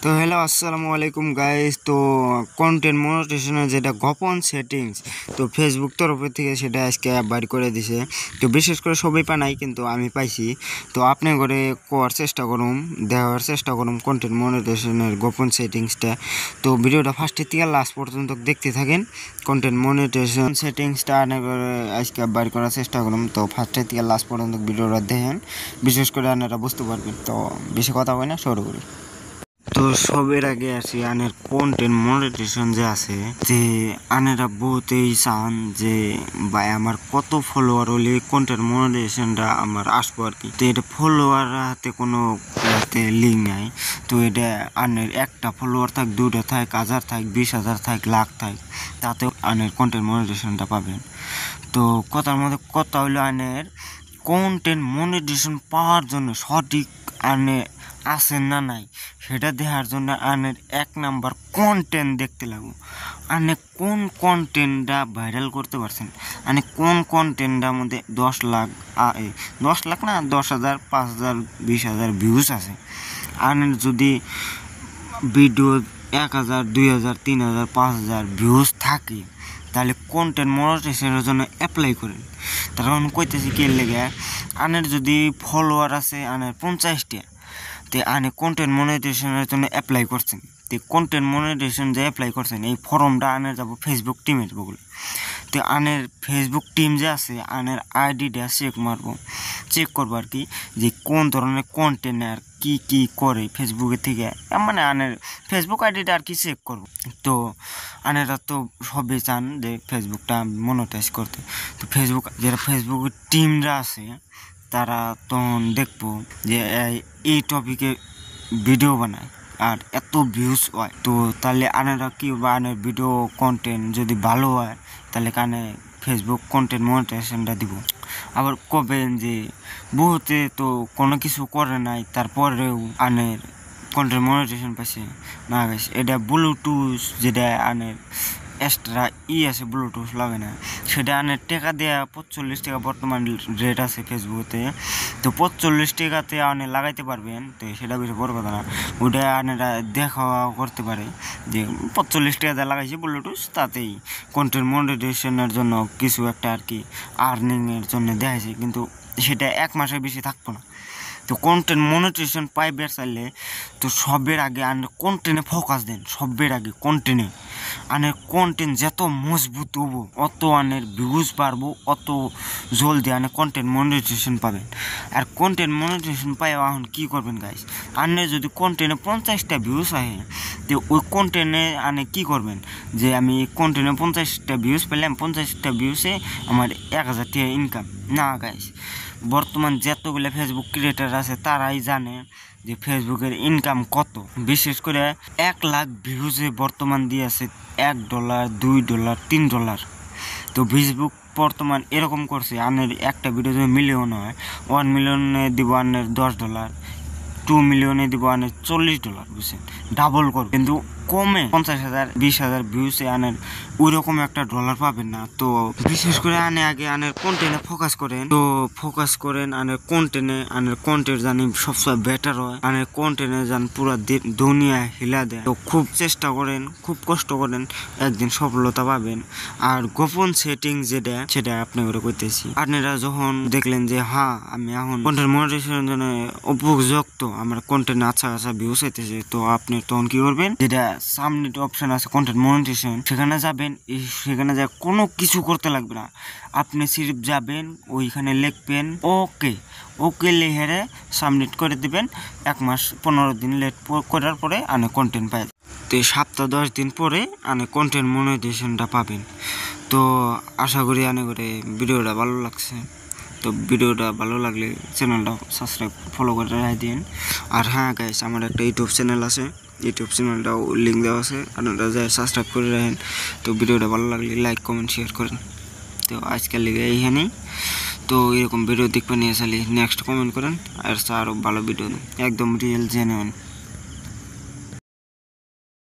তো হ্যালো আসসালামু আলাইকুম গাইস। তো কন্টেন্ট মনিটাইজেশনের যেটা গোপন সেটিংস, তো ফেসবুক তরফ থেকে সেটা আজকে বাইর করে দিছে। তো বিশেষ করে সবাই পায় কিন্তু আমি পাইছি। তো আপনি করে দেওয়ার চেষ্টা করুন কন্টেন্ট মনিটাইজেশনের গোপন সেটিংসটা। তো ভিডিওটা ফার্স্টের থেকে লাস্ট পর্যন্ত দেখতে থাকেন। কন্টেন্ট মনিটাইজেশন সেটিংসটা আজকে বাইর করার চেষ্টা করুন। তো ফার্স্টের থেকে লাস্ট পর্যন্ত ভিডিওটা দেখেন, বিশেষ করে আপনারা বুঝতে পারবেন। তো বেশি কথা হয় না, শুরু করি। তো সবের আগে আসি আনের কন্টেন্ট মনিটাইজেশন যে আছে, যে আনেরা বহুতেই চান যে ভাই আমার কত ফলোয়ার হলে কন্টেন্ট মনিটাইজেশনটা আমার আসবো আর কি। তো এটা ফলোয়ার হাতে কোনো লিঙ্ক নাই। তো এটা আনের একটা ফলোয়ার থাক, 2টা থাক, 1000 থাক, 20,000 থাক, লাখ থাক, তাতেও আনের কন্টেন্ট মনিটাইজেশনটা পাবেন। তো কথার মধ্যে কথা হলো আনের কন্টেন্ট মনিটাইজেশন পাওয়ার জন্য সঠিক আনে আছেন না নাই সেটা দেখার জন্য আনের 1 নাম্বার কন্টেন্ট দেখতে লাগবো। আনে কোন কন্টেন্টটা ভাইরাল করতে পারছেন, আনে কোন কন্টেন্টটার মধ্যে 10 লাখ না 10,000, 5,000, 20,000 ভিউজ আছে। আনের যদি ভিডিও 1,000, 2,000, 3,000, 5,000 ভিউজ থাকে, তাহলে কন্টেন্ট মনিটাইজেশনের জন্য অ্যাপ্লাই করেন। তার কারণ কইতেছি কি লেগে, আনের যদি ফলোয়ার আছে আনের 50টা, তো আনে কন্টেন্ট মনিটাইজেশনের জন্য অ্যাপ্লাই করছেন। তো কন্টেন্ট মনিটাইজেশন যে অ্যাপ্লাই করছেন, এই ফর্মটা আনের যাব ফেসবুক টিমের বলে। তো আনের ফেসবুক টিম যে আছে, আনের আইডিটা চেক করবো আর কি, যে কোন ধরনের কন্টেন্ট আর কি করে ফেসবুকের থেকে, মানে আনের ফেসবুক আইডিটা আর কি চেক করবো। তো আনেরা তো সবই চান যে ফেসবুকটা মনিটাইজ করতে। তো যারা ফেসবুকের টিমরা আছে, তারা তখন দেখবো যে এই টপিকে ভিডিও বানায় আর এত ভিউজ হয়। তো তাহলে আনেরা কি বা আনের ভিডিও কন্টেন্ট যদি ভালো হয়, তাহলে কানে ফেসবুক কন্টেন্ট মনিটাইজেশনটা দিব। আবার কবেন যে বহুতে তো কোনো কিছু করে নাই, তারপরেও আনের কন্টেন্ট মনিটাইজেশন পাইছে না গাইস। এটা ব্লুটুথ যেটা আনের এক্সট্রা আছে, ব্লুটুথ লাগে না, সেটা আনের টাকা দেওয়া 45 টাকা বর্তমান রেট আছে ফেসবুকে। তো 45 টাকাতে আনে লাগাইতে পারবেন। তো সেটা বেশি বড় কথা না, ওটা আনেরা দেখা করতে পারে যে 45 টাকা দিয়ে লাগাইছে ব্লুটুথ, তাতেই কন্টেন্ট মনিটাইজেশনের জন্য কিছু একটা আর কি আর্নিংয়ের জন্য দেখাইছে, কিন্তু সেটা 1 মাসের বেশি থাকতো না। তো কন্টেন্ট মনিটাইজেশন পাইবার চাইলে তো সবের আগে আনের কন্টেন্টে ফোকাস দেন। সবের আগে কন্টেন্টে আনের কন্টেন্ট যত মজবুত হবো, অত আনের ভিউজ বাড়বো, অত জলদি আনের কন্টেন্ট মনিটাইজেশন পাবেন। আর কন্টেন্ট মনিটাইজেশন পাই এখন কী করবেন গাইস, আনের যদি কন্টেন্টে 50টা ভিউজ আহে, তো ওই কন্টেন্টে আনে কী করবেন, যে আমি কন্টেন্টে 50টা ভিউজ পেলাম, 50টা ভিউসে আমার 1,000 টাকা ইনকাম না গাইস। বর্তমান যতগুলো ফেসবুক ক্রিয়েটার আছে তারাই জানে যে ফেসবুকের ইনকাম কত। বিশেষ করে 1 লাখ ভিউজে বর্তমান দিয়েছে $1, $2, $3। তো ফেসবুক বর্তমান এরকম করছে, আনের একটা ভিডিও যদি মিলিয়ন হয়, 1 মিলিয়নে দিব আনের $10, 2 মিলিয়নে দিব আনের $40, বুঝছেন, ডাবল করবে। কিন্তু কমে 50,000, 20,000 ভিউসে আনের ওই রকম একটা ডলার পাবেন না। তো বিশেষ করে আগে আনের কন্টেন্টে ফোকাস করেন আনের কন্টেন্টে। আনের কন্টেন্ট জানি সবসময় বেটার হয়, আনের কন্টেন্টে জান পুরা দুনিয়া হিলা দেয়। তো খুব চেষ্টা করেন, খুব কষ্ট করেন, একদিন সফলতা পাবেন। আর গোপন সেটিং যেটা, সেটা আপনি করে করতেছি। আপনারা যখন দেখলেন যে হ্যাঁ আমি এখন কন্টেন্ট মনিটাইজেশনের জন্য উপযুক্ত, আমার কন্টেন্ট আচ্ছা ভিউস হইতেছে, তো আপনি তখন কি করবেন, যেটা সামনে অপশন আছে কন্টেন্ট মনিটাইজেশন, সেখানে যাবেন। সেখানে যা কোনো কিছু করতে লাগবে না, আপনি সিরিপ যাবেন, ওইখানে লিখবেন ওকে লিখে সাবমিট করে দিবেন। 1 মাস 15 দিন লেট করার পরে আনে কন্টেন্ট পাই। তো 7-10 দিন পরে আনে কন্টেন্ট মনিটাইজেশনটা পাবেন। তো আশা করি আনে করে ভিডিওটা ভালো লাগছে। তো ভিডিওটা ভালো লাগলে চ্যানেলটা সাবস্ক্রাইব ফলো করে রাখা দিন। আর হ্যাঁ গাইস, আমার একটা ইউটিউব চ্যানেল আছে, ইউটিউব চ্যানেলটাও লিঙ্ক দেওয়া আছে, আপনারা যাই সাবস্ক্রাইব করে রাখেন। তো ভিডিওটা ভালো লাগলে লাইক কমেন্ট শেয়ার করেন। তো আজকাল লিগে এইখানেই। তো এরকম ভিডিও দেখবেন নিয়ে চাইলে নেক্সট কমেন্ট করেন, আর আরও ভালো ভিডিও একদম রিয়েল জেনুইন।